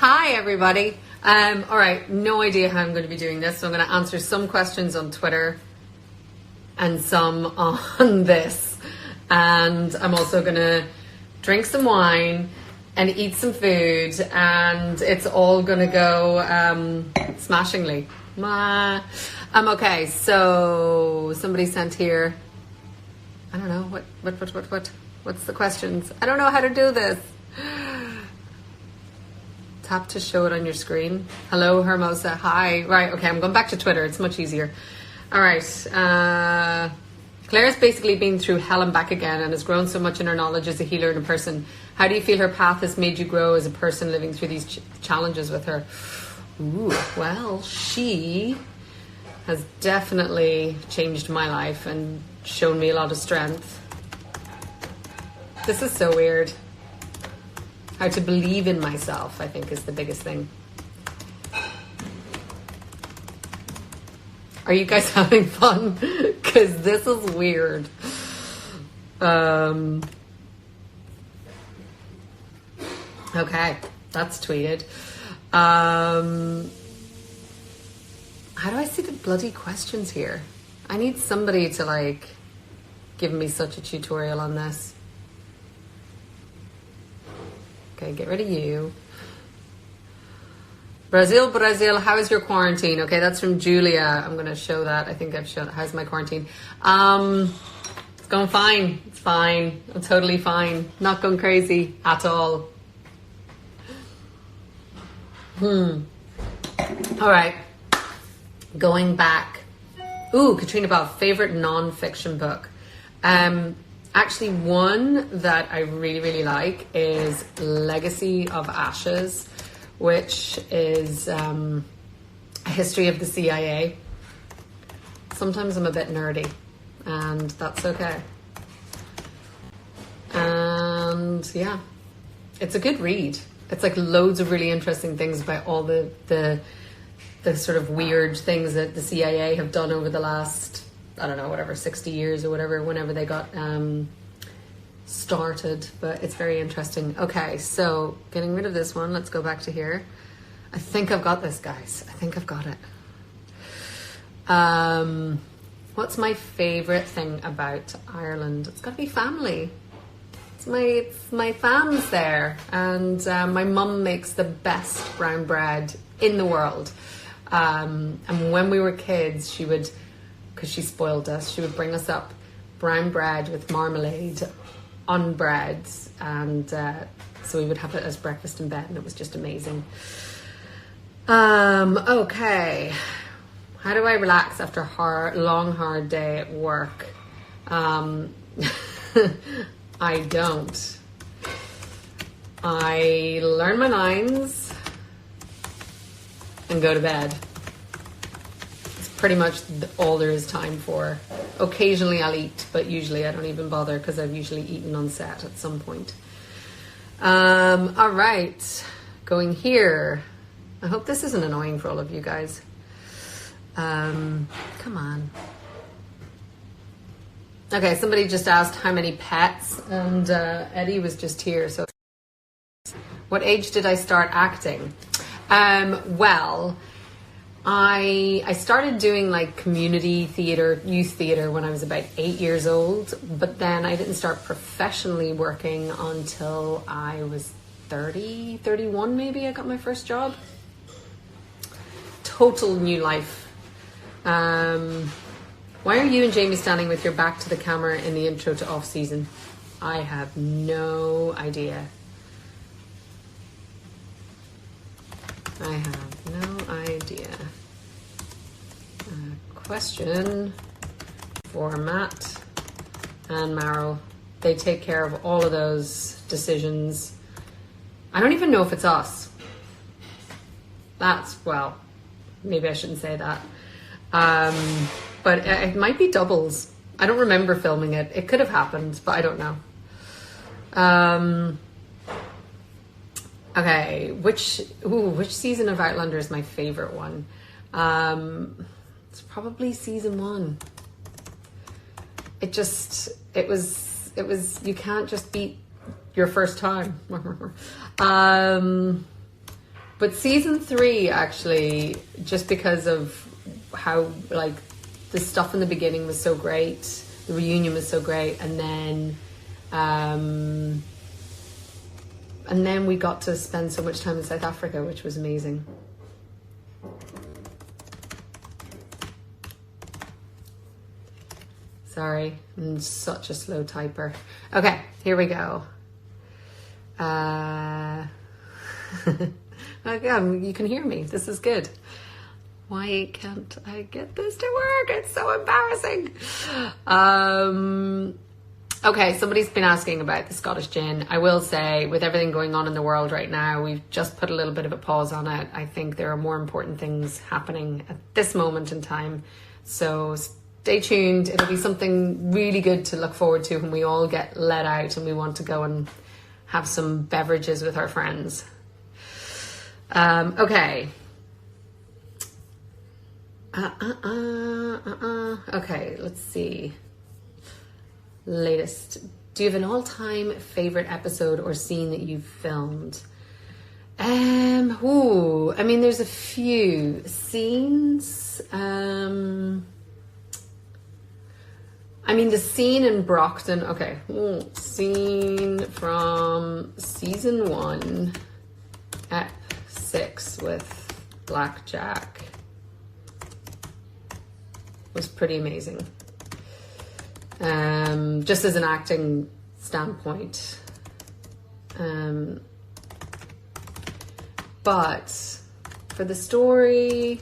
Hi, everybody. All right, no idea how I'm going to be doing this, so I'm going to answer some questions on Twitter and some on this. And I'm also going to drink some wine and eat some food, and it's all going to go smashingly. Okay, so somebody sent here, I don't know, what's the questions? I don't know how to do this. Tap to show it on your screen. Hello, Hermosa. Hi. Right, okay, I'm going back to Twitter. It's much easier. All right. Claire's basically been through hell and back again and has grown so much in her knowledge as a healer and a person. How do you feel her path has made you grow as a person living through these challenges with her? Ooh, well, she has definitely changed my life and shown me a lot of strength. This is so weird. How to believe in myself, I think, is the biggest thing. Are you guys having fun? Because this is weird. Okay, that's tweeted. How do I see the bloody questions here? I need somebody to, like, give me such a tutorial on this. Okay, get rid of you. Brazil, how is your quarantine? Okay, that's from Julia. I'm going to show that. I think I've shown how's my quarantine. It's going fine. It's fine. I'm totally fine. Not going crazy at all. All right. Going back. Ooh, Caitriona Balfe, favorite non-fiction book. Actually, one that I really, really like is Legacy of Ashes, which is a history of the CIA. Sometimes I'm a bit nerdy, and that's okay. And yeah, it's a good read. It's like loads of really interesting things about all the sort of weird things that the CIA have done over the last, I don't know, whatever, 60 years or whatever, whenever they got started. But it's very interesting. Okay, so getting rid of this one. Let's go back to here. I think I've got this, guys. I think I've got it. What's my favorite thing about Ireland? It's got to be family. It's my fam's there. And my mum makes the best brown bread in the world. And when we were kids, she would, because she spoiled us, she would bring us up brown bread with marmalade on bread, and so we would have it as breakfast in bed, and it was just amazing. Okay, how do I relax after a long hard day at work? I don't. I learn my lines and go to bed. Pretty much all there is time for. Occasionally I'll eat, but usually I don't even bother because I've usually eaten on set at some point. All right, going here. I hope this isn't annoying for all of you guys. Come on. Okay, somebody just asked how many pets, and Eddie was just here. So, what age did I start acting? Well, I started doing like community theater, youth theater when I was about 8 years old, but then I didn't start professionally working until I was 30, 31 maybe. I got my first job. Total new life. Why are you and Jamie standing with your back to the camera in the intro to Off Season? I have no idea. I have no idea. Question for Matt and Meryl. They take care of all of those decisions. I don't even know if it's us. Well, maybe I shouldn't say that. But it might be doubles. I don't remember filming it. It could have happened, but I don't know. Okay, which season of Outlander is my favorite one? It's probably season 1. It was, you can't just beat your first time. But season 3, actually, just because of how, like, the stuff in the beginning was so great, the reunion was so great, and then we got to spend so much time in South Africa, which was amazing. Sorry, I'm such a slow typer. Okay, here we go. Again, you can hear me. This is good. Why can't I get this to work? It's so embarrassing. Okay, somebody's been asking about the Scottish gin. I will say, with everything going on in the world right now, we've just put a little bit of a pause on it. I think there are more important things happening at this moment in time. So stay tuned. It'll be something really good to look forward to when we all get let out and we want to go and have some beverages with our friends. Okay. Okay, let's see. Latest. Do you have an all-time favorite episode or scene that you've filmed? I mean, there's a few scenes. I mean, the scene in Brockton. Okay, scene from season 1, ep 6 with Blackjack was pretty amazing. Just as an acting standpoint. But for the story,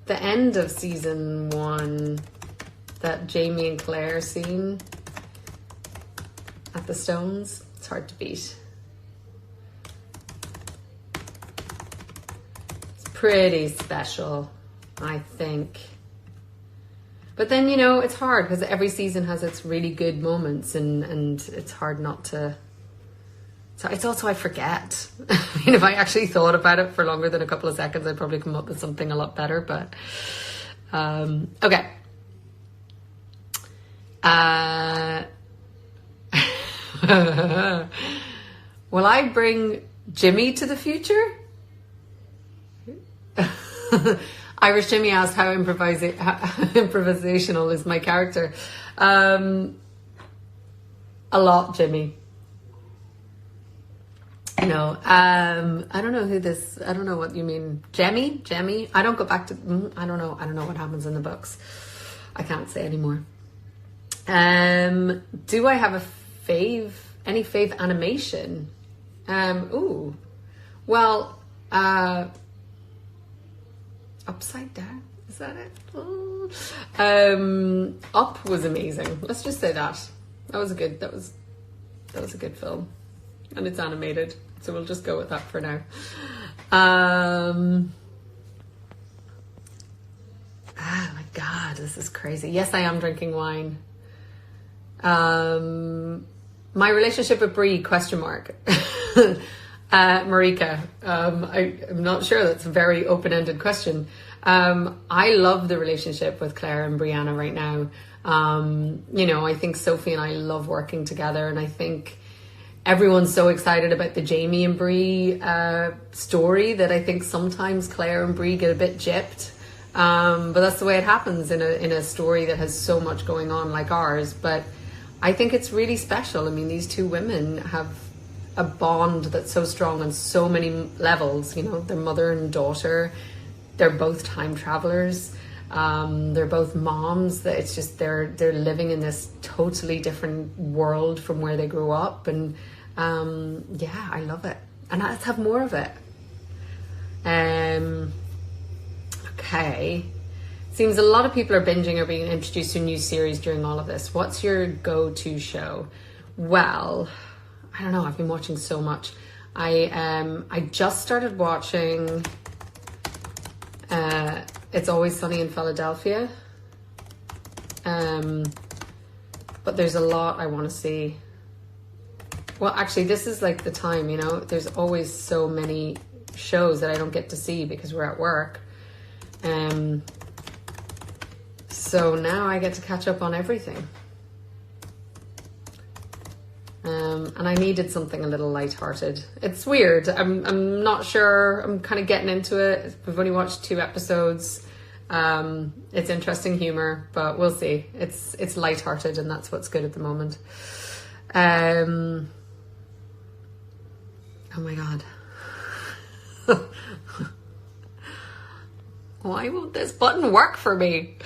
the end of season 1, that Jamie and Claire scene at the Stones, it's hard to beat. It's pretty special, I think. But then, you know, it's hard because every season has its really good moments, and it's hard not to. So it's also, I forget. I mean, if I actually thought about it for longer than a couple of seconds, I'd probably come up with something a lot better. But okay. Will I bring Jimmy to the future? Irish Jimmy asked how improvisational is my character. A lot, Jimmy. You know, I don't know who this, I don't know what you mean. Jemmy? I don't go back to, I don't know what happens in the books. I can't say anymore. Do I have a any fave animation? Well, Upside Down, is that it? Oh. Up was amazing. Let's just say that. That was a good film. And it's animated, so we'll just go with that for now. Oh my God, this is crazy. Yes, I am drinking wine. My relationship with Brie, ? Marika, I'm not sure. That's a very open-ended question. I love the relationship with Claire and Brianna right now. You know, I think Sophie and I love working together, and I think everyone's so excited about the Jamie and Brie story that I think sometimes Claire and Brie get a bit gypped. But that's the way it happens in a story that has so much going on like ours. But I think it's really special. I mean, these two women have a bond that's so strong on so many levels. You know, they're mother and daughter. They're both time travelers. They're both moms. That it's just they're living in this totally different world from where they grew up, and yeah, I love it, and let's have more of it. Okay, seems a lot of people are binging or being introduced to a new series during all of this. What's your go-to show? Well, I don't know. I've been watching so much. I just started watching It's Always Sunny in Philadelphia. But there's a lot I want to see. Well, actually, this is like the time, you know, there's always so many shows that I don't get to see because we're at work. So now I get to catch up on everything. And I needed something a little lighthearted. It's weird. I'm not sure. I'm kind of getting into it. We've only watched 2 episodes. It's interesting humor, but we'll see. It's lighthearted, and that's what's good at the moment. Oh my God. Why won't this button work for me?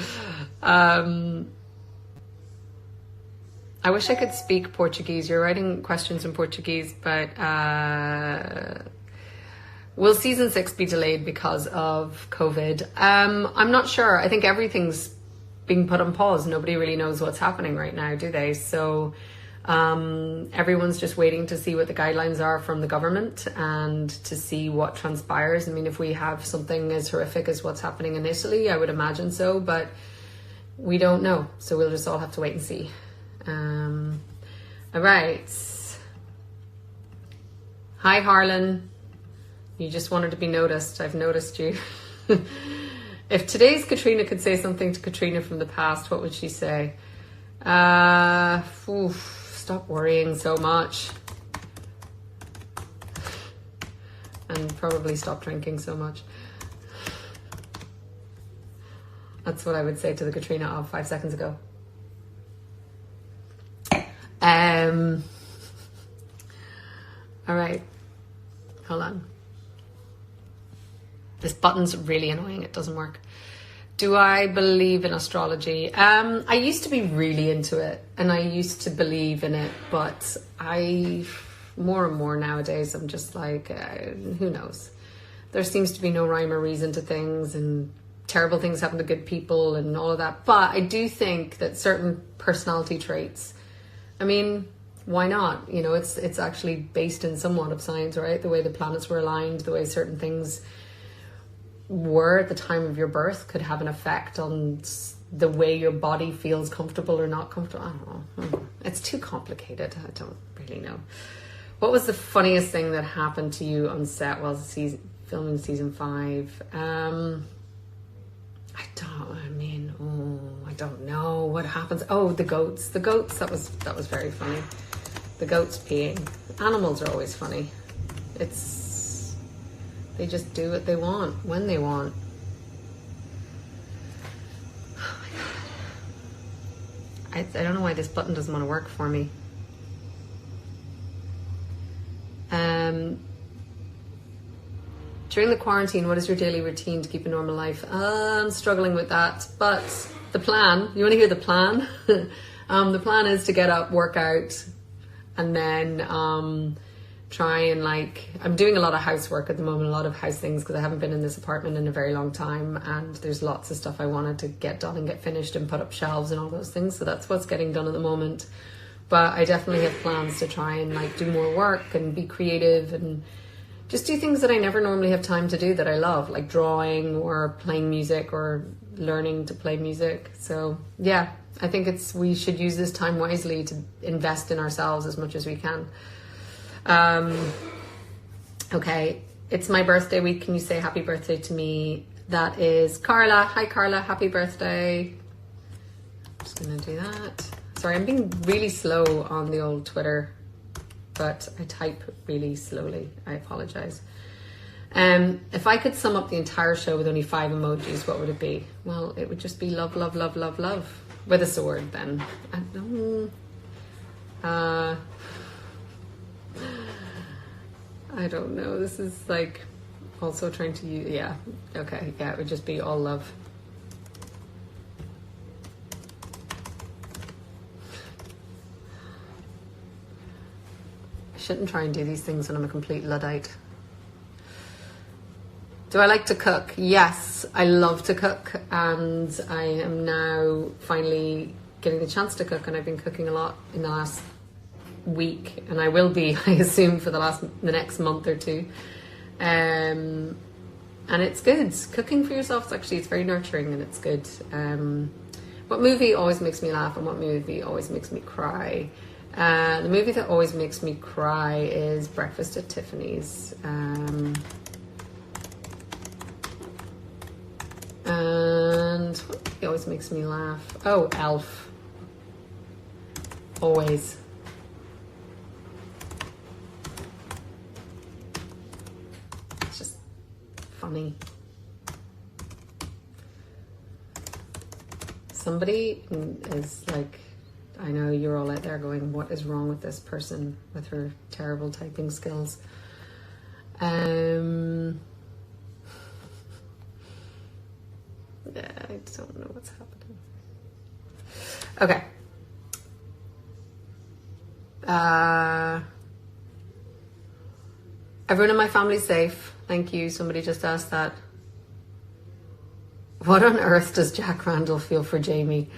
I wish I could speak Portuguese. You're writing questions in Portuguese, but will season 6 be delayed because of COVID? I'm not sure. I think everything's being put on pause. Nobody really knows what's happening right now, do they? So everyone's just waiting to see what the guidelines are from the government and to see what transpires. I mean, if we have something as horrific as what's happening in Italy, I would imagine so, but we don't know. So we'll just all have to wait and see. All right. Hi, Harlan. You just wanted to be noticed. I've noticed you. If today's Caitriona could say something to Caitriona from the past, what would she say? Stop worrying so much. And probably stop drinking so much. That's what I would say to the Caitriona of 5 seconds ago. All right, hold on. This button's really annoying. It doesn't work. Do I believe in astrology? I used to be really into it, and I used to believe in it, but more and more nowadays, I'm just like, who knows? There seems to be no rhyme or reason to things, and terrible things happen to good people and all of that. But I do think that certain personality traits, I mean, why not? You know, it's actually based in somewhat of science, right? The way the planets were aligned, the way certain things were at the time of your birth could have an effect on the way your body feels comfortable or not comfortable. I don't know. It's too complicated. I don't really know. What was the funniest thing that happened to you on set while filming season 5? I don't know what happens. Oh, the goats. The goats, that was very funny. The goats peeing. Animals are always funny. They just do what they want, when they want. Oh my God. I don't know why this button doesn't want to work for me. During the quarantine, what is your daily routine to keep a normal life? I'm struggling with that, but the plan, you want to hear the plan? The plan is to get up, work out, and then try and I'm doing a lot of housework at the moment, a lot of house things, because I haven't been in this apartment in a very long time, and there's lots of stuff I wanted to get done and get finished and put up shelves and all those things. So that's what's getting done at the moment. But I definitely have plans to try and do more work and be creative and just do things that I never normally have time to do that I love, like drawing or playing music or learning to play music. So yeah, I think we should use this time wisely to invest in ourselves as much as we can. Okay, it's my birthday week. Can you say happy birthday to me? That is Carla. Hi Carla, happy birthday. I'm just gonna do that. Sorry, I'm being really slow on the old Twitter, but I type really slowly. I apologize. If I could sum up the entire show with only 5 emojis, what would it be? Well, it would just be love, love, love, love, love. With a sword, then. I don't know. This is also trying to use, yeah. Okay, yeah, it would just be all love. I shouldn't try and do these things when I'm a complete Luddite. Do I like to cook? Yes, I love to cook, and I am now finally getting the chance to cook, and I've been cooking a lot in the last week, and I will be, I assume, for the next month or 2. And it's good. Cooking for yourself, it's very nurturing, and it's good. What movie always makes me laugh, and what movie always makes me cry? The movie that always makes me cry is Breakfast at Tiffany's. And what movie always makes me laugh? Oh, Elf. Always. funny. Somebody is like, I know you're all out there going, what is wrong with this person with her terrible typing skills? Yeah, I don't know what's happening. Okay. Everyone in my family's safe. Thank you. Somebody just asked that. What on earth does Jack Randall feel for Jamie?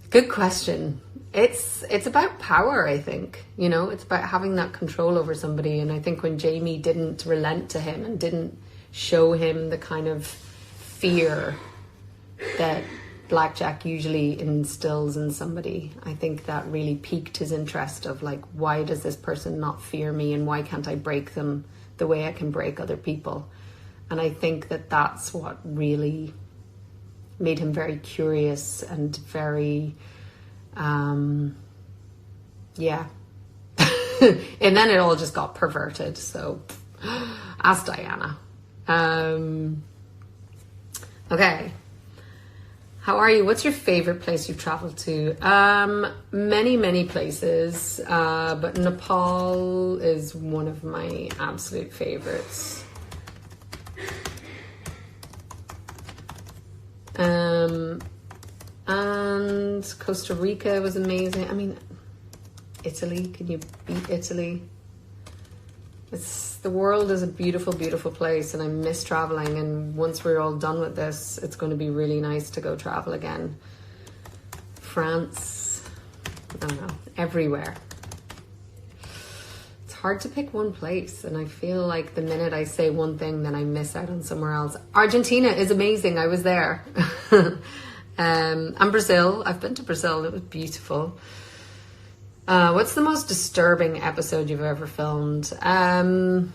Good question. It's about power, I think. You know, it's about having that control over somebody. And I think when Jamie didn't relent to him and didn't show him the kind of fear that Blackjack usually instills in somebody, I think that really piqued his interest of like, why does this person not fear me, and why can't I break them the way I can break other people? And I think that that's what really made him very curious and very, yeah. And then it all just got perverted. So ask Diana. Okay. How are you? What's your favorite place you've traveled to? Many places, but Nepal is one of my absolute favorites. And Costa Rica was amazing. I mean, Italy, can you beat Italy? The world is a beautiful, beautiful place, and I miss traveling. And once we're all done with this, it's going to be really nice to go travel again. France, I don't know, everywhere. It's hard to pick one place, and I feel like the minute I say one thing, then I miss out on somewhere else. Argentina is amazing. I was there. And Brazil. I've been to Brazil. It was beautiful. What's the most disturbing episode you've ever filmed? I mean,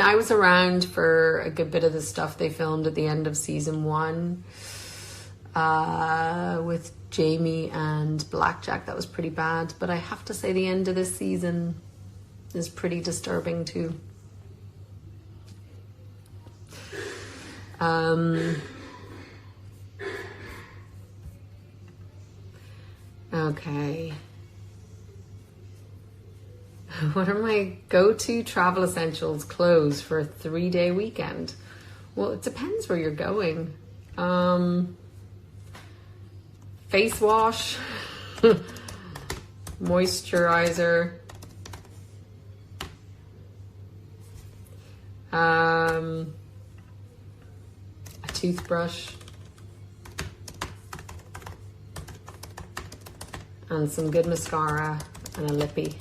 I was around for a good bit of the stuff they filmed at the end of season 1 with Jamie and Blackjack. That was pretty bad. But I have to say the end of this season is pretty disturbing too. Okay. What are my go-to travel essentials clothes for a 3-day weekend? Well, it depends where you're going. Face wash, moisturizer, a toothbrush, and some good mascara and a lippy.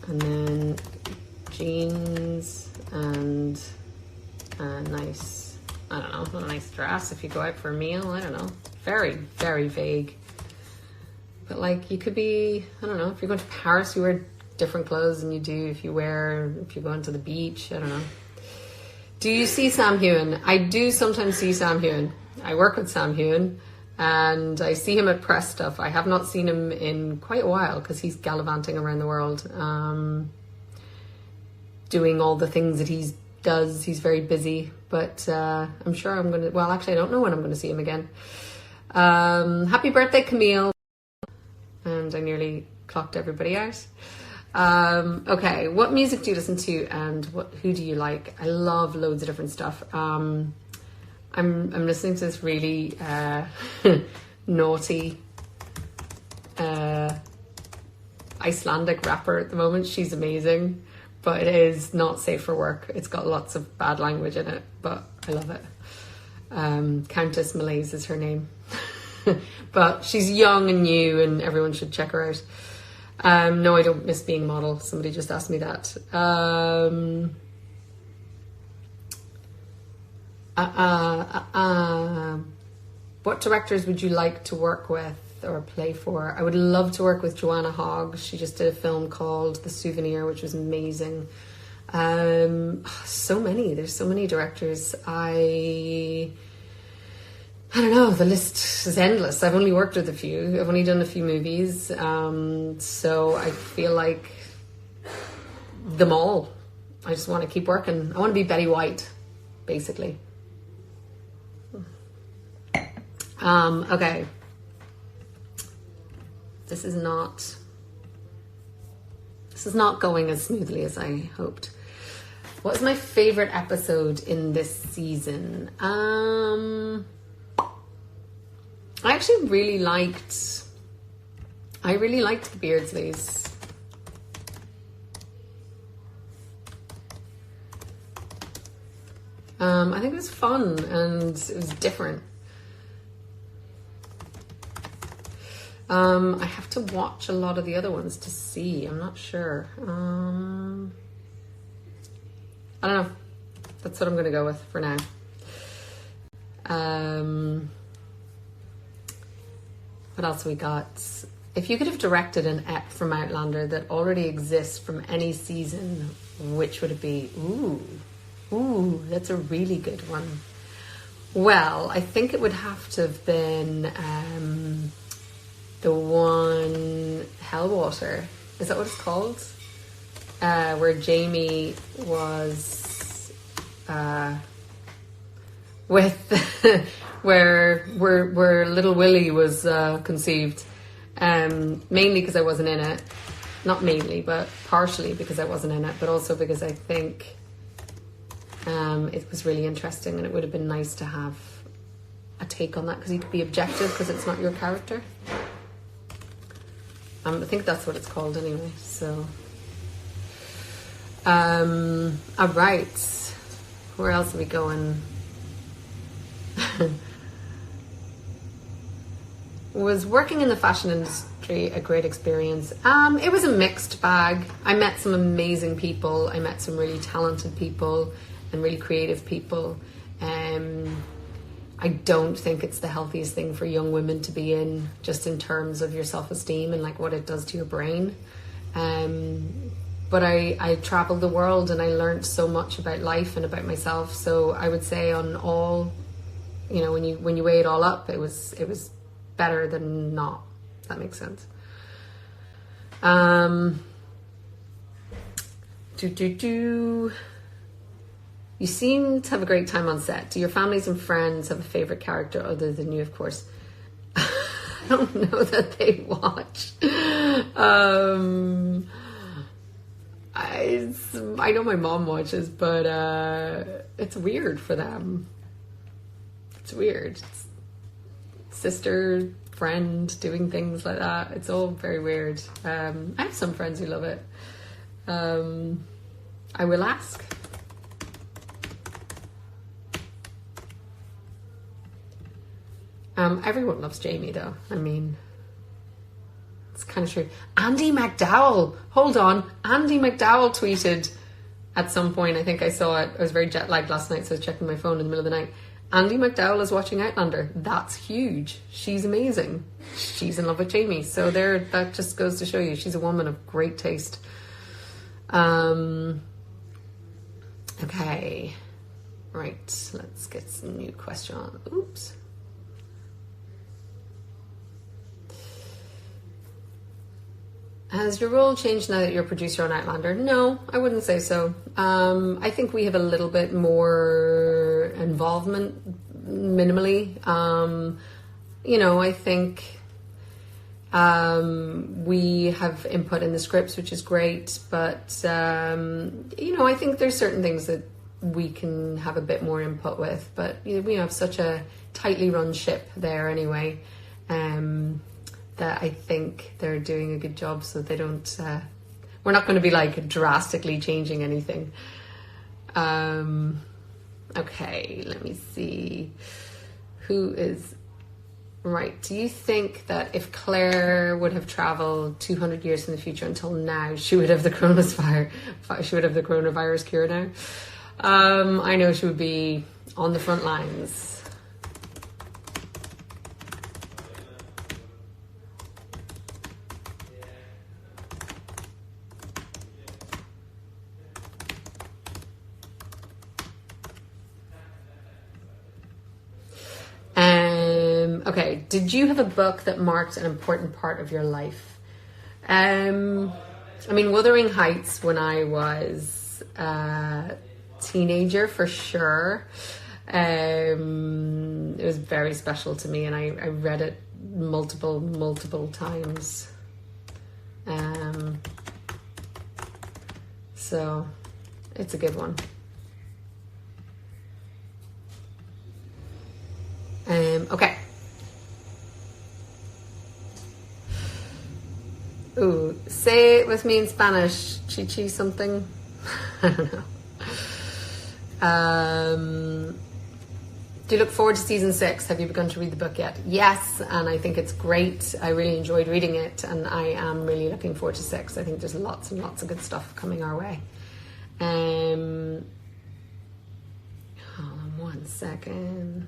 And then jeans and a nice, I don't know, a nice dress if you go out for a meal. I don't know. Very, very vague. But like, you could be, I don't know, if you're going to Paris, you wear different clothes than you do if you're going to the beach. I don't know. Do you see Sam Heughan? I do sometimes see Sam Heughan. I work with Sam Heughan. And I see him at press stuff. I have not seen him in quite a while because he's gallivanting around the world, doing all the things that he does. He's very busy, but I'm sure I'm going to... Well, actually, I don't know when I'm going to see him again. Happy birthday, Camille. And I nearly clocked everybody out. Okay, what music do you listen to, and who do you like? I love loads of different stuff. I'm listening to this really naughty Icelandic rapper at the moment. She's amazing, but it is not safe for work. It's got lots of bad language in it, but I love it. Countess Malaise is her name. But she's young and new, and everyone should check her out. No, I don't miss being a model. Somebody just asked me that. What directors would you like to work with or play for? I would love to work with Joanna Hogg. She just did a film called The Souvenir, which was amazing. So many. There's so many directors. I don't know. The list is endless. I've only worked with a few. I've only done a few movies. So I feel like them all. I just want to keep working. I want to be Betty White, basically. Okay. This is not going as smoothly as I hoped. What was my favorite episode in this season? I actually really liked the Beardsleys. I think it was fun and it was different. I have to watch a lot of the other ones to see. I'm not sure. I don't know. That's what I'm going to go with for now. What else we got? If you could have directed an ep from Outlander that already exists from any season, which would it be? Ooh, that's a really good one. Well, I think it would have to have been the one Hellwater. Is that what it's called? Where Jamie was with where little Willie was conceived. Mainly because I wasn't in it. Not mainly, but partially because I wasn't in it, but also because I think it was really interesting, and it would have been nice to have a take on that because you could be objective because it's not your character. I think that's what it's called anyway. So, all right. Where else are we going? Was working in the fashion industry a great experience? It was a mixed bag. I met some amazing people. I met some really talented people and really creative people. I don't think it's the healthiest thing for young women to be in, just in terms of your self-esteem and like what it does to your brain. But I traveled the world and I learned so much about life and about myself. So I would say on all, you know, when you weigh it all up, it was better than not. If that makes sense. You seem to have a great time on set. Do your families and friends have a favorite character other than you, of course? I don't know that they watch. I know my mom watches, but it's weird for them. It's weird. It's sister, friend, doing things like that. It's all very weird. I have some friends who love it. I will ask. Everyone loves Jamie, though. I mean, it's kind of true. Andy McDowell. Hold on. Andy McDowell tweeted at some point. I think I saw it. I was very jet lagged last night, so I was checking my phone in the middle of the night. Andy McDowell is watching Outlander. That's huge. She's amazing. She's in love with Jamie. So that just goes to show you she's a woman of great taste. Okay. Right. Let's get some new question on. Oops. Has your role changed now that you're a producer on Outlander? No, I wouldn't say so. I think we have a little bit more involvement, minimally. You know, I think we have input in the scripts, which is great. But, you know, I think there's certain things that we can have a bit more input with. But, you know, we have such a tightly run ship there anyway. That I think they're doing a good job, so they don't. We're not going to be like drastically changing anything. Okay, let me see. Who is right? Do you think that if Claire would have traveled 200 years in the future until now, she would have the coronavirus cure now? I know she would be on the front lines. Okay, did you have a book that marked an important part of your life? I mean, Wuthering Heights, when I was as a teenager for sure. It was very special to me, and I read it multiple times. So it's a good one. Okay. Ooh, say it with me in Spanish. Chichi something. I don't know. Do you look forward to season 6? Have you begun to read the book yet? Yes, and I think it's great. I really enjoyed reading it, and I am really looking forward to 6. I think there's lots and lots of good stuff coming our way. Hold on 1 second.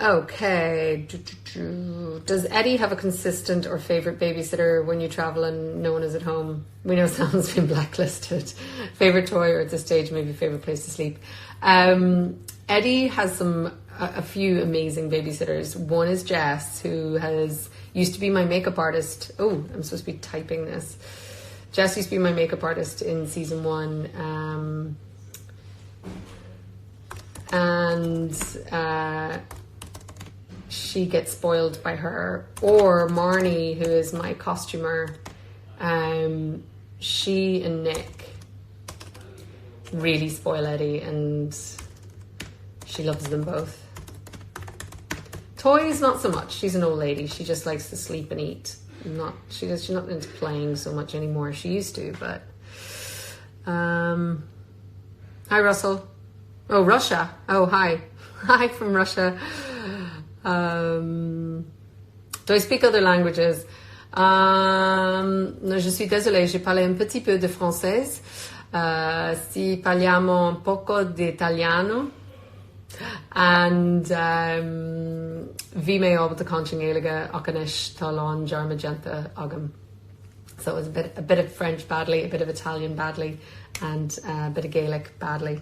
Okay. Does Eddie have a consistent or favorite babysitter when you travel and no one is at home? We know Sam's been blacklisted. Favorite toy, or at this stage maybe favorite place to sleep? Eddie has a few amazing babysitters. One is Jess, who used to be my makeup artist. Oh, I'm supposed to be typing this. Jess used to be my makeup artist in season 1. And she gets spoiled by her. Or Marnie, who is my costumer, she and Nick really spoil Eddie, and she loves them both. Toys, not so much. She's an old lady. She just likes to sleep and eat. She's not into playing so much anymore. She used to, but hi, Russell. Oh, Russia. Oh, hi. Hi from Russia. Do I speak other languages? Je suis désolée, j'ai parlé un petit peu de français. Si parliamo un poco di italiano. And vi me ob de conchingélige akanish talon jarmagenta agam. So it was a bit of French badly, a bit of Italian badly, and a bit of Gaelic badly.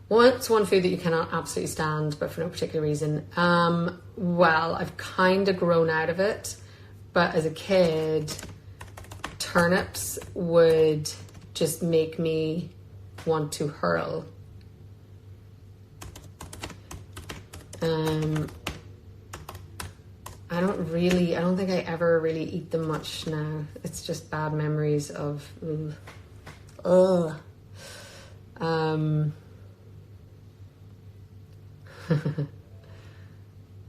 What's one food that you cannot absolutely stand, but for no particular reason? Well, I've kind of grown out of it, but as a kid, turnips would just make me want to hurl. I don't think I ever really eat them much now. It's just bad memories of,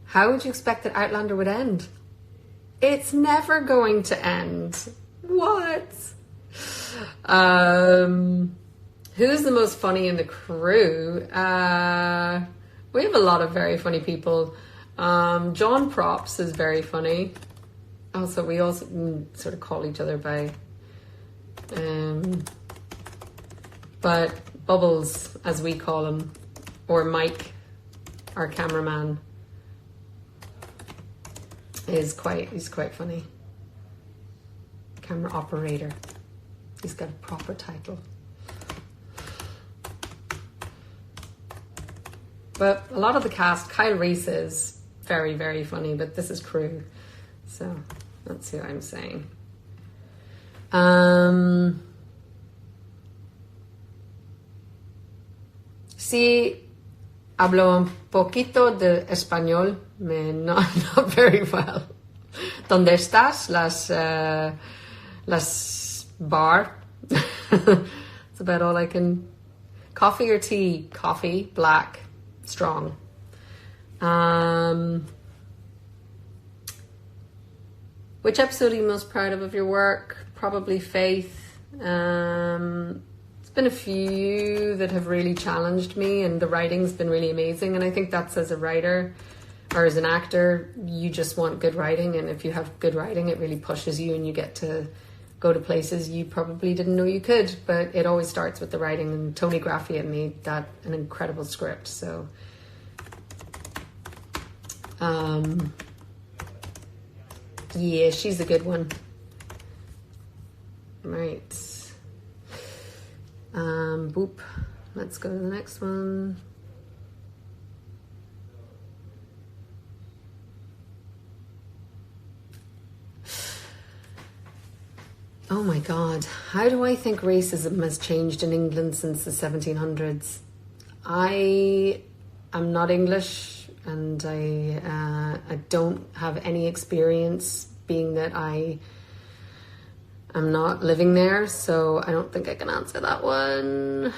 How would you expect that Outlander would end? It's never going to end. What? Who's the most funny in the crew? We have a lot of very funny people. John Props is very funny. Also, we also sort of call each other by, but Bubbles, as we call him, or Mike, our cameraman, he's quite funny. Camera operator. He's got a proper title. But a lot of the cast, Kyle Reese is very, very funny, but this is crew. So that's who I'm saying. Sí, hablo un poquito de español, not very well. ¿Dónde estás? Las bar. That's about all I can. Coffee or tea? Coffee, black, strong. Which episode are you most proud of your work? Probably Faith. It's been a few that have really challenged me, and the writing's been really amazing. And I think that's, as a writer or as an actor, you just want good writing. And if you have good writing, it really pushes you and you get to go to places you probably didn't know you could. But it always starts with the writing, and Tony Graffiet made that an incredible script. So yeah, she's a good one. Right. boop. Let's go to the next one. Oh my God. How do I think racism has changed in England since the 1700s? I am not English, and I don't have any experience, being that I am not living there, so I don't think I can answer that one.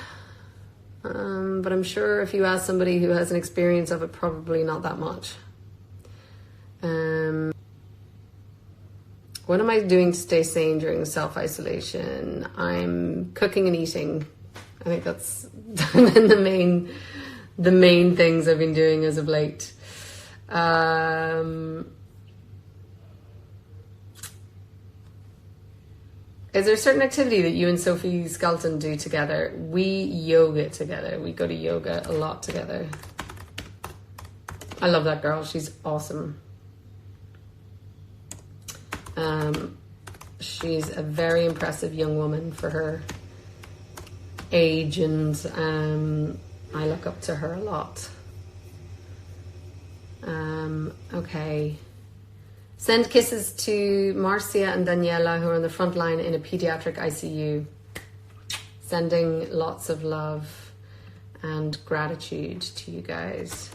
But I'm sure if you ask somebody who has an experience of it, probably not that much. What am I doing to stay sane during self-isolation? I'm cooking and eating. I think that's been the main things I've been doing as of late. Is there a certain activity that you and Sophie Skelton do together? We yoga together. We go to yoga a lot together. I love that girl. She's awesome. She's a very impressive young woman for her age, and I look up to her a lot. Okay. Send kisses to Marcia and Daniela, who are on the front line in a pediatric ICU. Sending lots of love and gratitude to you guys.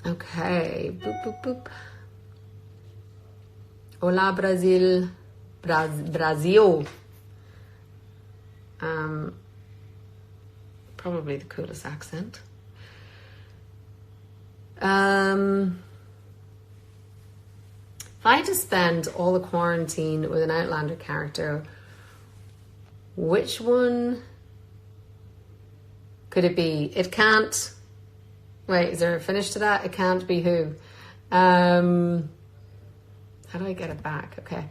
Okay, boop, boop, boop. Hola, Brazil. Brazil. Probably the coolest accent. If I had to spend all the quarantine with an Outlander character, which one could it be? It can't... Wait, is there a finish to that? It can't be who? How do I get it back? Okay.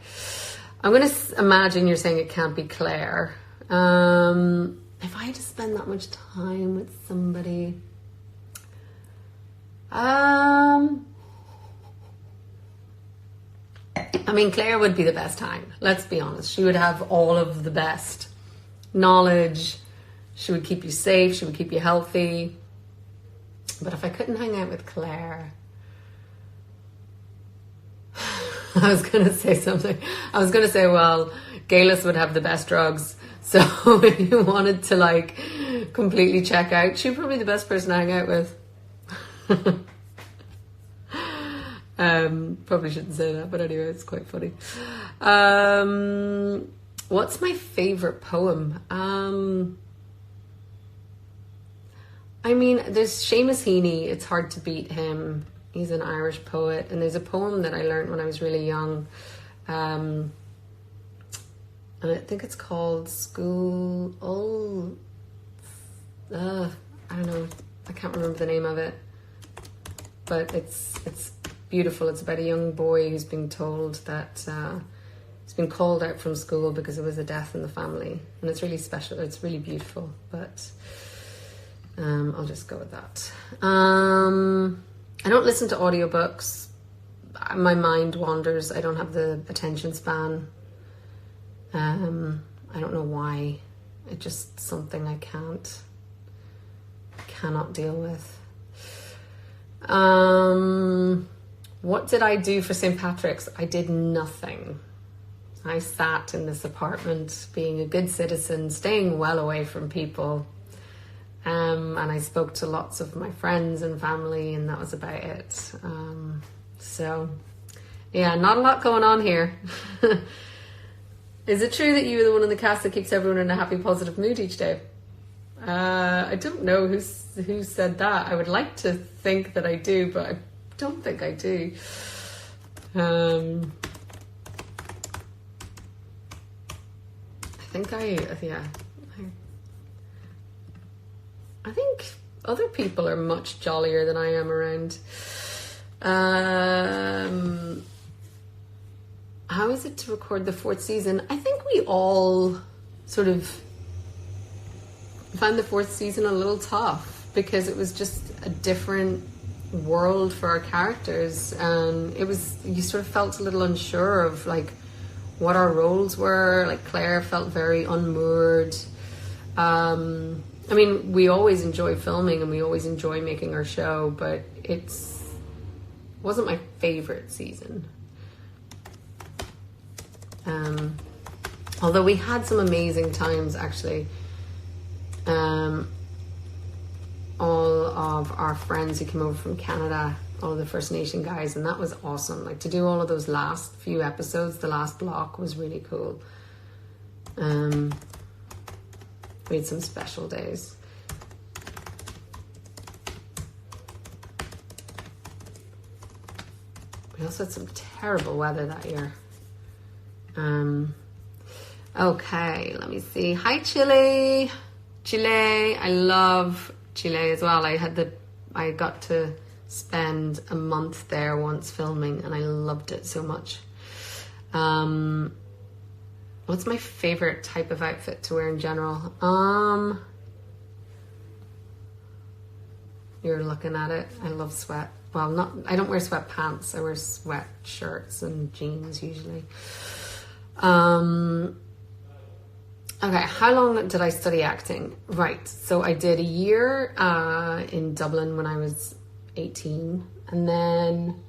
I'm going to imagine you're saying it can't be Claire. If I had to spend that much time with somebody... I mean, Claire would be the best time. Let's be honest. She would have all of the best knowledge. She would keep you safe. She would keep you healthy. But if I couldn't hang out with Claire... I was going to say something. I was going to say, well, Galis would have the best drugs. So if you wanted to, like, completely check out, she'd probably be the best person to hang out with. Probably shouldn't say that, but anyway, it's quite funny. What's my favorite poem? I mean, there's Seamus Heaney. It's hard to beat him. He's an Irish poet. And there's a poem that I learned when I was really young. And I think it's called School... I don't know. I can't remember the name of it. But it's beautiful. It's about a young boy who's being told that he's been called out from school because there was a death in the family. And it's really special. It's really beautiful. But I'll just go with that. I don't listen to audiobooks. My mind wanders. I don't have the attention span. I don't know why. It's just something I cannot deal with. What did I do for St. Patrick's? I did nothing. I sat in this apartment being a good citizen, staying well away from people. And I spoke to lots of my friends and family, and that was about it. So, yeah, not a lot going on here. Is it true that you're the one in the cast that keeps everyone in a happy, positive mood each day? I don't know who said that. I would like to think that I do, but I don't think I do. I think other people are much jollier than I am around. How is it to record the 4th season? I think we all sort of found the 4th season a little tough because it was just a different world for our characters, and you sort of felt a little unsure of like what our roles were. Like Claire felt very unmoored. I mean, we always enjoy filming and we always enjoy making our show, but it wasn't my favorite season. Although we had some amazing times, actually. All of our friends who came over from Canada, all of the First Nation guys, and that was awesome. Like, to do all of those last few episodes, the last block was really cool. We had some special days. We also had some terrible weather that year. Okay, let me see. Hi, Chile. Chile, I love Chile as well. I got to spend a month there once filming, and I loved it so much. What's my favorite type of outfit to wear in general? You're looking at it. I love sweat. Well, I don't wear sweatpants. I wear sweat shirts and jeans usually. Okay, how long did I study acting? Right, so I did a year in Dublin when I was 18, and then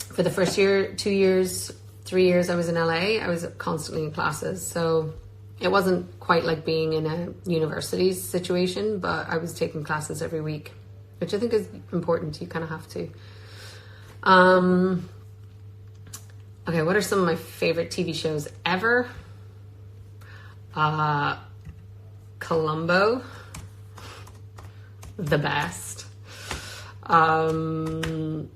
for the first year, 2 years, 3 years I was in LA. I was constantly in classes, so it wasn't quite like being in a university situation, but I was taking classes every week, which I think is important. You kind of have to. Okay, what are some of my favorite TV shows ever? Columbo, the best. Law and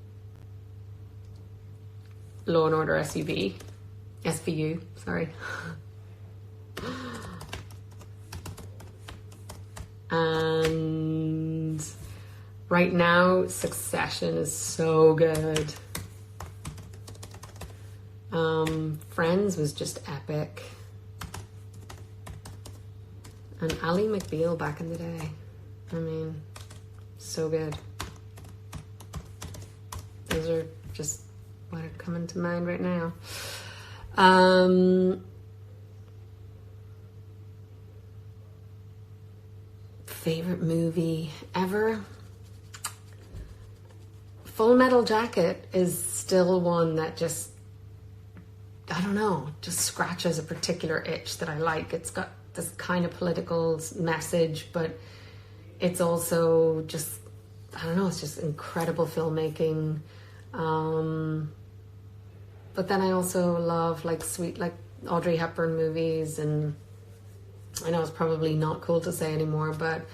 Order SVU, sorry. And right now, Succession is so good. Friends was just epic. And Ally McBeal back in the day. I mean, so good. Those are just what are coming to mind right now. Favorite movie ever? Full Metal Jacket is still one that just, I don't know, just scratches a particular itch that I like. It's got this kind of political message, but it's also just, I don't know, it's just incredible filmmaking. But then I also love like Audrey Hepburn movies, and I know it's probably not cool to say anymore, but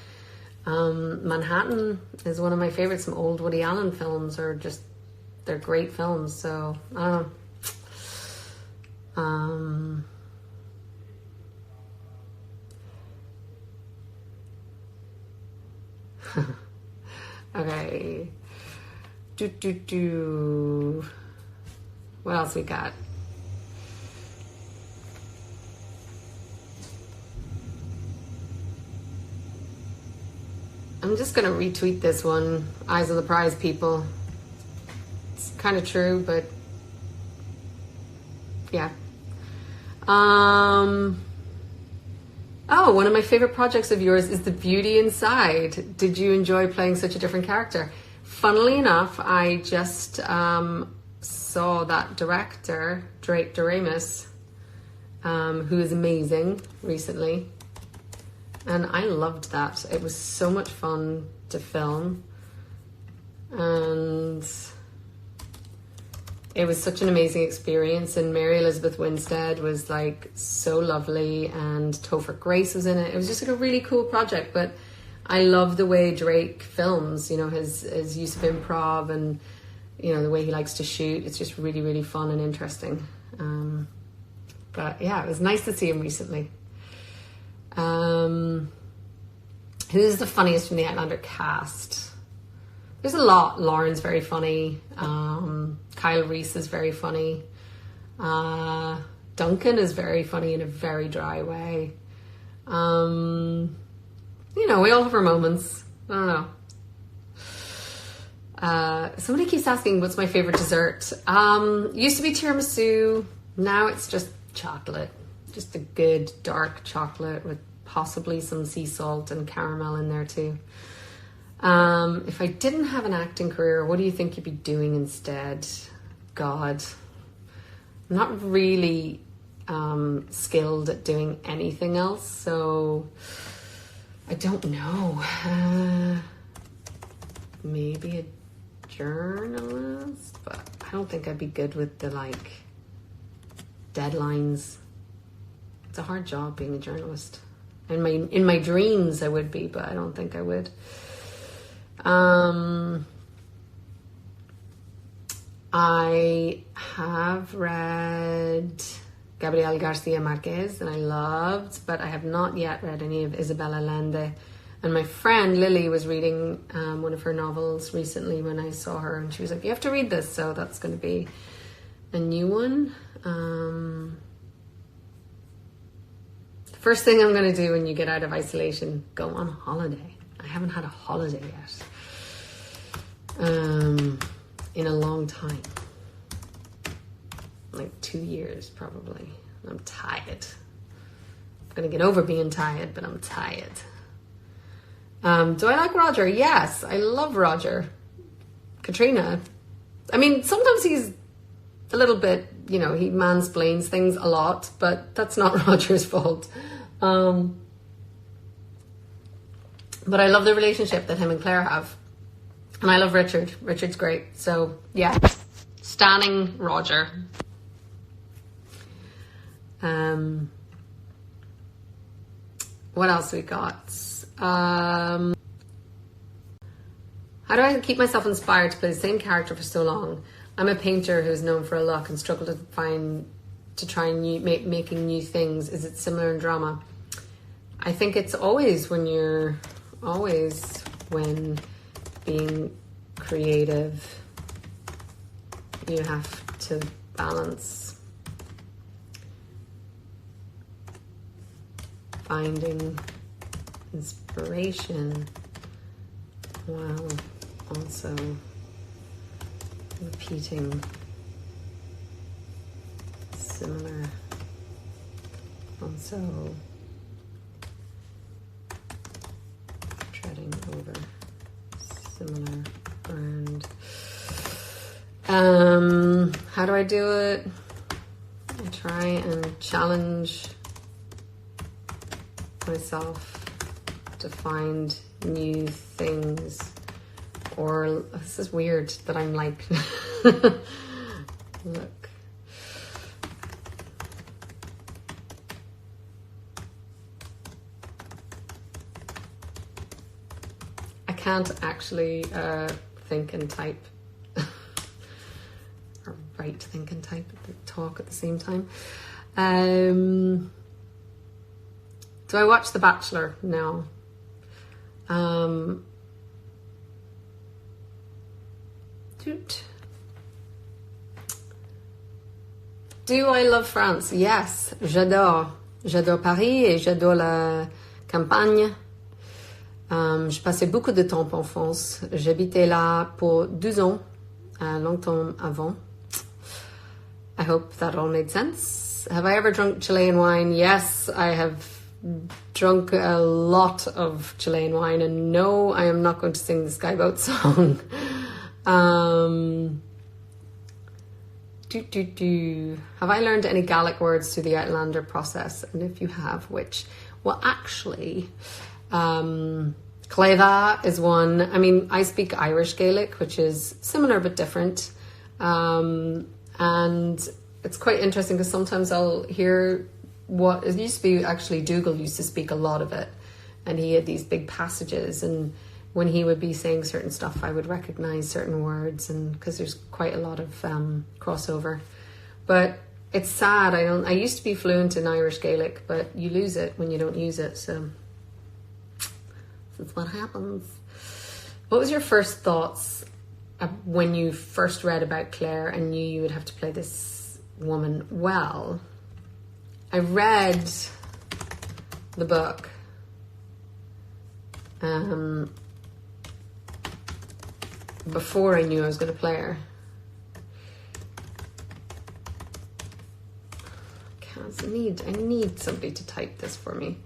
Manhattan is one of my favorites. Some old Woody Allen films are just, they're great films. So I don't know. Okay. What else we got? I'm just gonna retweet this one. Eyes of the Prize people. It's kind of true, but yeah. Oh, one of my favorite projects of yours is The Beauty Inside. Did you enjoy playing such a different character? Funnily enough, I just saw that director, Drake Doremus, who is amazing, recently. And I loved that. It was so much fun to film. And it was such an amazing experience, and Mary Elizabeth Winstead was like so lovely, and Topher Grace was in it. It was just like a really cool project, but I love the way Drake films, you know, his use of improv and, you know, the way he likes to shoot. It's just really, really fun and interesting. But yeah, it was nice to see him recently. Who's the funniest from the Outlander cast? There's a lot. Lauren's very funny. Kyle Reese is very funny. Duncan is very funny in a very dry way. You know, we all have our moments. I don't know. Somebody keeps asking what's my favorite dessert. Used to be tiramisu. Now it's just chocolate. Just a good dark chocolate with possibly some sea salt and caramel in there too. If I didn't have an acting career, what do you think you'd be doing instead? God, I'm not really skilled at doing anything else, so I don't know. Maybe a journalist, but I don't think I'd be good with the like deadlines. It's a hard job being a journalist. In my dreams I would be, but I don't think I would. I have read Gabriel Garcia Marquez and I loved, but I have not yet read any of Isabel Allende. And my friend Lily was reading one of her novels recently when I saw her, and she was like, you have to read this, so that's going to be a new one. The first thing I'm going to do when you get out of isolation, go on holiday. I haven't had a holiday yet. In a long time. Like 2 years, probably. I'm tired. I'm going to get over being tired, but I'm tired. Do I like Roger? Yes, I love Roger. Caitriona. I mean, sometimes he's a little bit, he mansplains things a lot, but that's not Roger's fault. But I love the relationship that him and Claire have. And I love Richard. Richard's great. So, yeah. Standing Roger. What else we got? How do I keep myself inspired to play the same character for so long? I'm a painter who's known for a look and struggle to try making new things. Is it similar in drama? I think it's always when being creative, you have to balance finding inspiration while also repeating similar, also treading over similar ground. How do I do it? I try and challenge myself to find new things. Or this is weird that I'm like look. I can't actually think and type or write, think and type, talk at the same time. Do I watch The Bachelor? No. Do I love France? Yes, j'adore. J'adore Paris et j'adore la campagne. Je passais beaucoup de temps en France. J'habitais là pour 12 ans, longtemps avant. I hope that all made sense. Have I ever drunk Chilean wine? Yes, I have drunk a lot of Chilean wine, and no, I am not going to sing the Skyboat song. Have I learned any Gaelic words through the Outlander process? And if you have, which? Well, actually, Cleva is one. I mean, I speak Irish Gaelic, which is similar but different. And it's quite interesting because sometimes I'll hear what it used to be. Actually, Dougal used to speak a lot of it, and he had these big passages, and when he would be saying certain stuff, I would recognize certain words, and because there's quite a lot of crossover. But it's sad. I used to be fluent in Irish Gaelic, but you lose it when you don't use it. So that's what happens. What was your first thoughts when you first read about Claire and knew you would have to play this woman? Well, I read the book. before I knew I was going to play her. I need somebody to type this for me.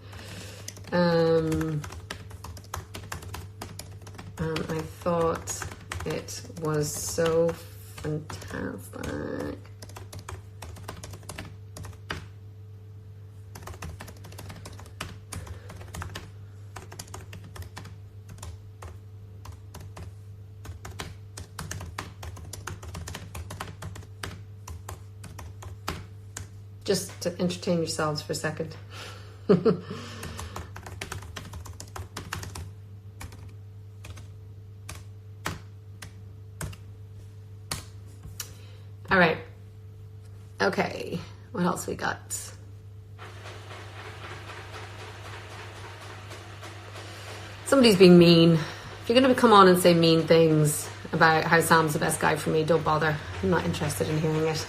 And I thought it was so fantastic. Just to entertain yourselves for a second. All right. Okay. What else we got? Somebody's being mean. If you're going to come on and say mean things about how Sam's the best guy for me, don't bother. I'm not interested in hearing it.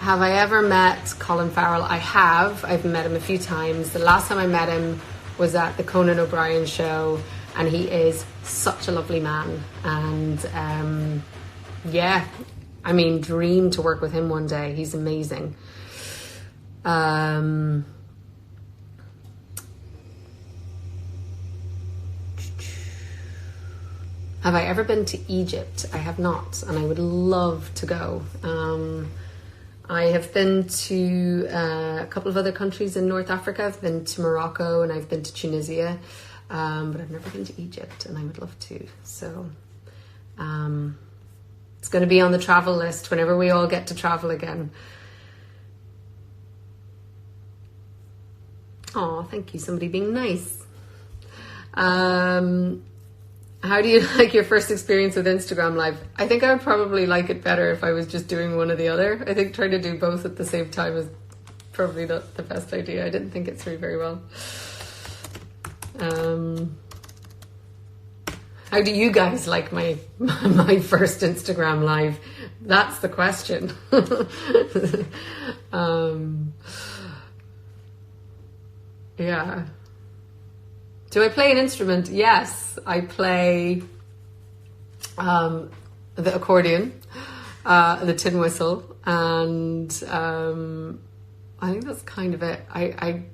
Have I ever met Colin Farrell? I have. I've met him a few times. The last time I met him was at the Conan O'Brien show, and he is such a lovely man. And yeah, I mean, dream to work with him one day. He's amazing. Have I ever been to Egypt? I have not, and I would love to go. I have been to a couple of other countries in North Africa. I've been to Morocco and I've been to Tunisia, but I've never been to Egypt, and I would love to. So it's going to be on the travel list whenever we all get to travel again. Oh, thank you. Somebody being nice. How do you like your first experience with Instagram Live? I think I would probably like it better if I was just doing one or the other. I think trying to do both at the same time is probably not the best idea. I didn't think it through very well. How do you guys like my first Instagram Live? That's the question. Yeah. Do I play an instrument? Yes, I play the accordion, the tin whistle, and I think that's kind of it. I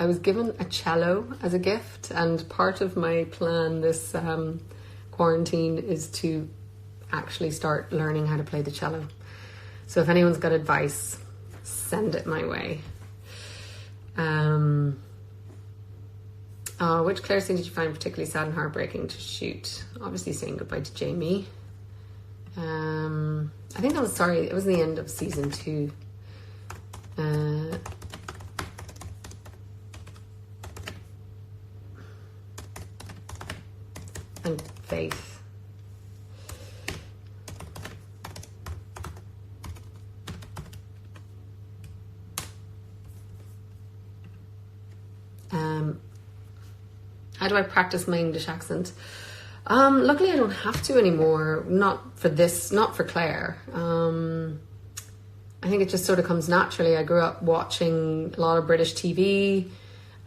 was given a cello as a gift, and part of my plan this quarantine is to actually start learning how to play the cello. So if anyone's got advice, send it my way. Which Claire scene did you find particularly sad and heartbreaking to shoot? Obviously saying goodbye to Jamie. I think that was, it was the end of season 2. And Faith. How do I practice my English accent? Luckily I don't have to anymore. Not for this, not for Claire. I think it just sort of comes naturally. I grew up watching a lot of British TV.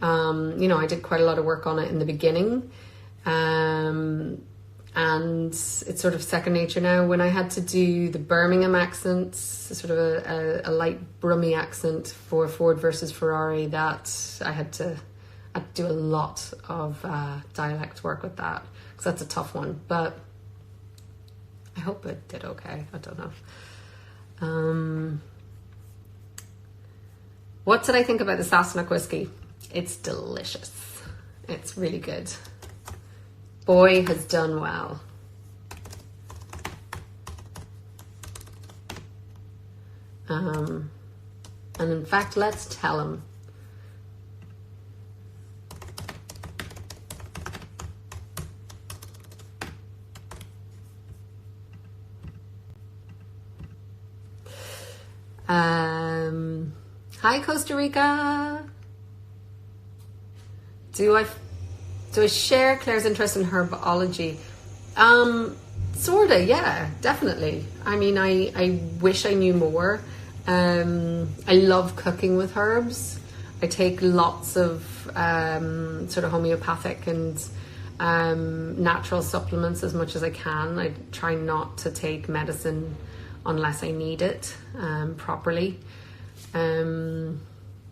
I did quite a lot of work on it in the beginning. And it's sort of second nature now. When I had to do the Birmingham accent, sort of a light Brummy accent for Ford versus Ferrari, that I had to do a lot of dialect work with that, because that's a tough one, but I hope it did okay. I don't know. What did I think about the Sassenach whiskey? It's delicious. It's really good. Boy has done well. And in fact, let's tell him. Hi, Costa Rica. Do I share Claire's interest in herbology? Sorta, yeah, definitely. I mean, I wish I knew more. I love cooking with herbs. I take lots of sort of homeopathic and natural supplements as much as I can. I try not to take medicine unless I need it properly.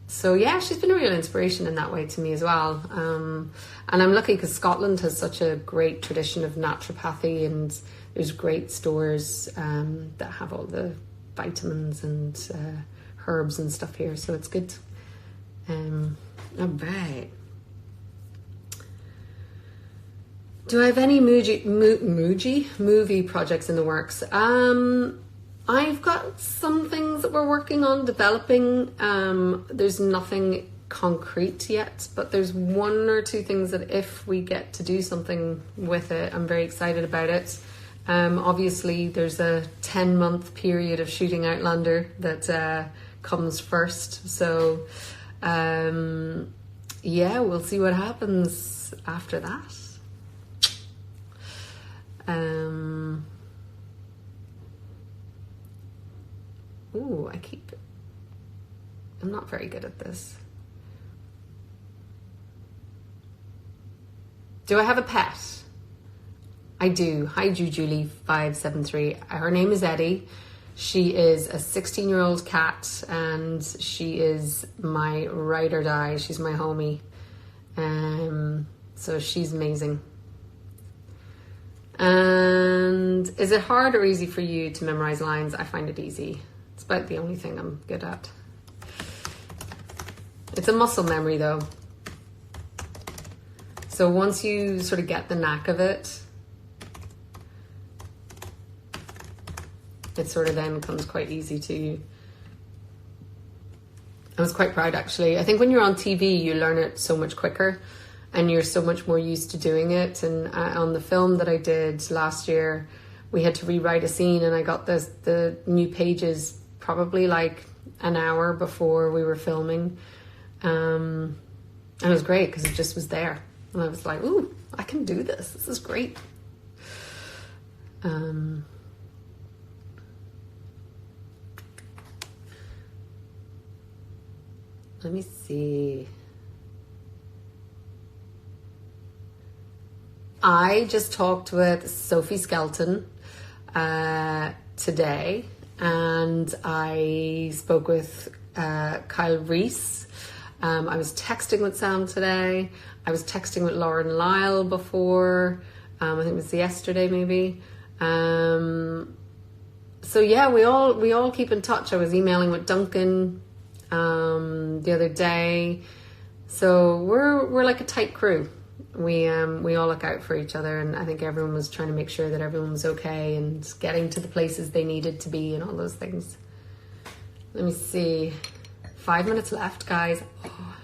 So yeah, she's been a real inspiration in that way to me as well. And I'm lucky because Scotland has such a great tradition of naturopathy, and there's great stores that have all the vitamins and herbs and stuff here, so it's good. All right. Do I have any movie projects in the works? I've got some things that we're working on developing. There's nothing concrete yet, but there's one or two things that if we get to do something with it, I'm very excited about it. Obviously, there's a 10-month period of shooting Outlander that comes first. So, yeah, we'll see what happens after that. Ooh, I'm not very good at this. Do I have a pet? I do. Hi, Julie573. Her name is Eddie. She is a 16-year-old cat, and she is my ride or die. She's my homie. So she's amazing. And is it hard or easy for you to memorize lines? I find it easy. It's about the only thing I'm good at. It's a muscle memory though. So once you sort of get the knack of it, it sort of then becomes quite easy to you. I was quite proud actually. I think when you're on TV, you learn it so much quicker and you're so much more used to doing it. And on the film that I did last year, we had to rewrite a scene, and I got the new pages probably like an hour before we were filming. And it was great because it just was there. And I was like, ooh, I can do this. This is great. Let me see. I just talked with Sophie Skelton today, and I spoke with Kyle Reese. I was texting with Sam today. I was texting with Lauren Lyle before. I think it was yesterday maybe. So yeah, we all keep in touch. I was emailing with Duncan the other day. So we're like a tight crew. We all look out for each other, and I think everyone was trying to make sure that everyone was okay and getting to the places they needed to be and all those things. Let me see. 5 minutes left, guys. Oh,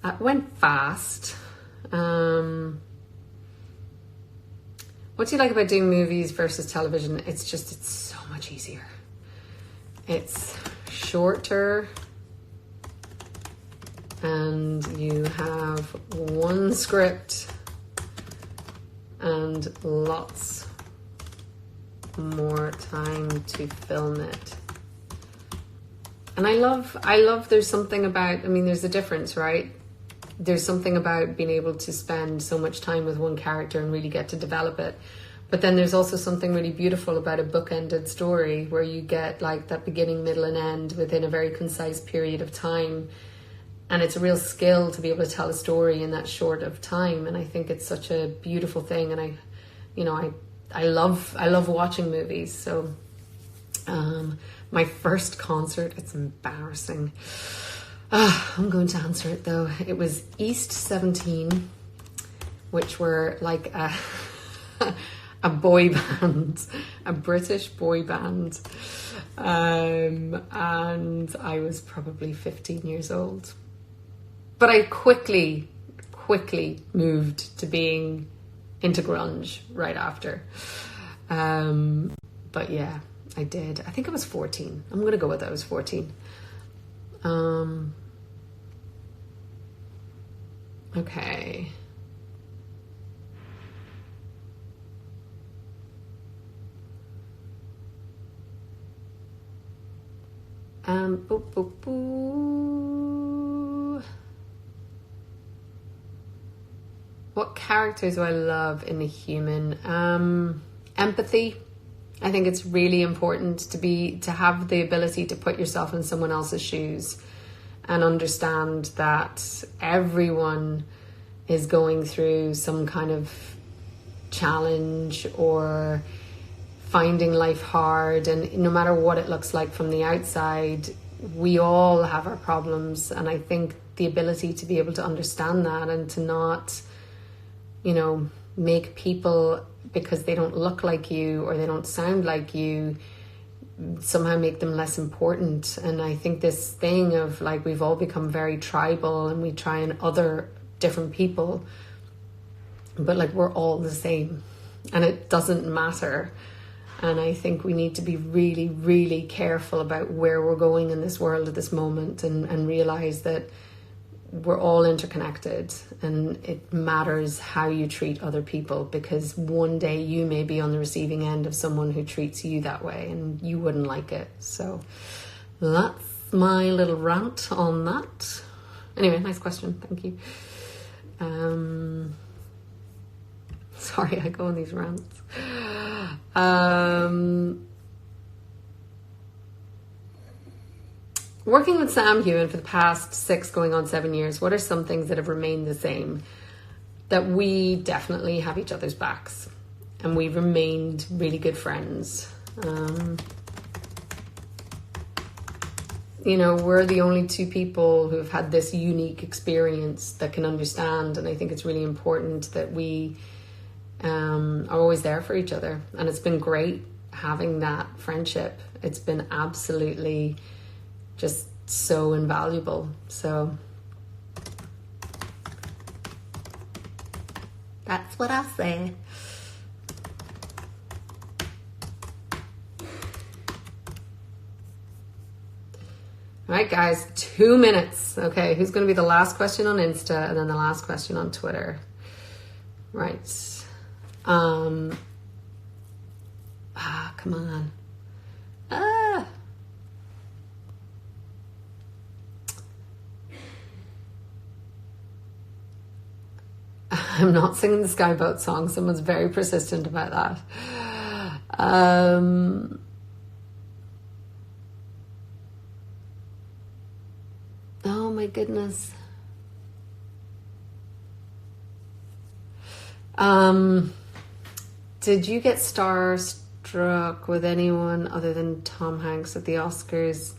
that went fast. What do you like about doing movies versus television? It's so much easier. It's shorter, and you have one script and lots more time to film it. And I love there's something about, I mean, there's a difference, right? There's something about being able to spend so much time with one character and really get to develop it. But then there's also something really beautiful about a bookended story where you get like that beginning, middle, and end within a very concise period of time. And it's a real skill to be able to tell a story in that short of time. And I think it's such a beautiful thing. And I love watching movies. So my first concert, it's embarrassing. I'm going to answer it though. It was East 17, which were like a boy band, a British boy band. And I was probably 15 years old. But I quickly moved to being into grunge right after. But yeah, I did. I think I was 14. I'm going to go with that. I was 14. Okay. Boo, boo, boo. What characters do I love in a human? Empathy. I think it's really important to have the ability to put yourself in someone else's shoes and understand that everyone is going through some kind of challenge or finding life hard, and no matter what it looks like from the outside, we all have our problems. And I think the ability to be able to understand that and to not, you know, make people, because they don't look like you or they don't sound like you, somehow make them less important. And I think this thing of like, we've all become very tribal and we try and other different people, but like we're all the same and it doesn't matter. And I think we need to be really, really careful about where we're going in this world at this moment, and realize that we're all interconnected, and it matters how you treat other people, because one day you may be on the receiving end of someone who treats you that way and you wouldn't like it. So that's my little rant on that. Anyway, nice question. Thank you. Sorry, I go on these rants. Working with Sam Hewen for the past 6 going on 7 years, what are some things that have remained the same? That we definitely have each other's backs and we've remained really good friends. You know, we're the only 2 people who've had this unique experience that can understand, and I think it's really important that we are always there for each other. And it's been great having that friendship. It's been absolutely just so invaluable. So that's what I say. All right, guys, 2 minutes. Okay, who's going to be the last question on Insta and then the last question on Twitter? Right. Come on. I'm not singing the Skyboat song. Someone's very persistent about that. Oh my goodness. Did you get starstruck with anyone other than Tom Hanks at the Oscars?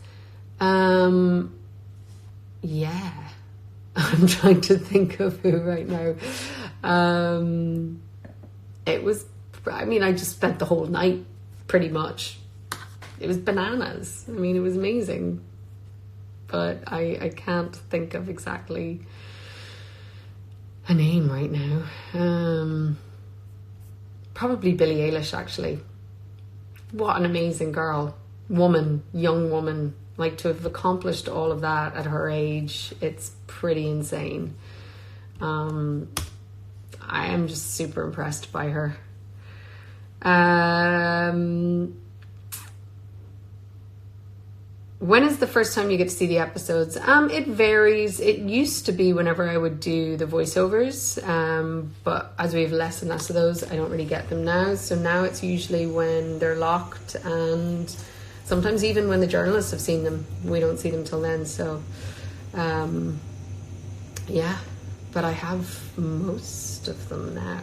Yeah. I'm trying to think of who right now. It was, I mean, I just spent the whole night pretty much. It was bananas. I mean, it was amazing. But I can't think of exactly a name right now. Probably Billie Eilish, actually. What an amazing young woman. Like, to have accomplished all of that at her age, it's pretty insane. I am just super impressed by her. When is the first time you get to see the episodes? It varies. It used to be whenever I would do the voiceovers, but as we have less and less of those, I don't really get them now. So now it's usually when they're locked, and sometimes even when the journalists have seen them, we don't see them till then. So, yeah, but I have most of them now.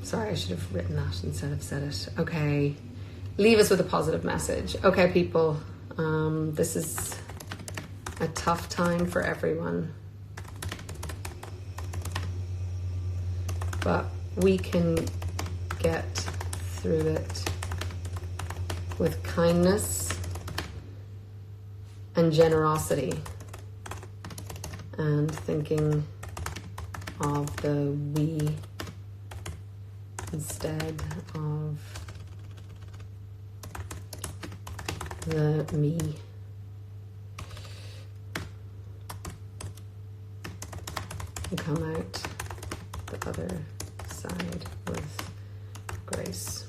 Sorry, I should have written that instead of said it. Okay. Leave us with a positive message. Okay, people, this is a tough time for everyone. But we can get through it with kindness and generosity, and thinking of the we instead of the me. And come out the other side with grace.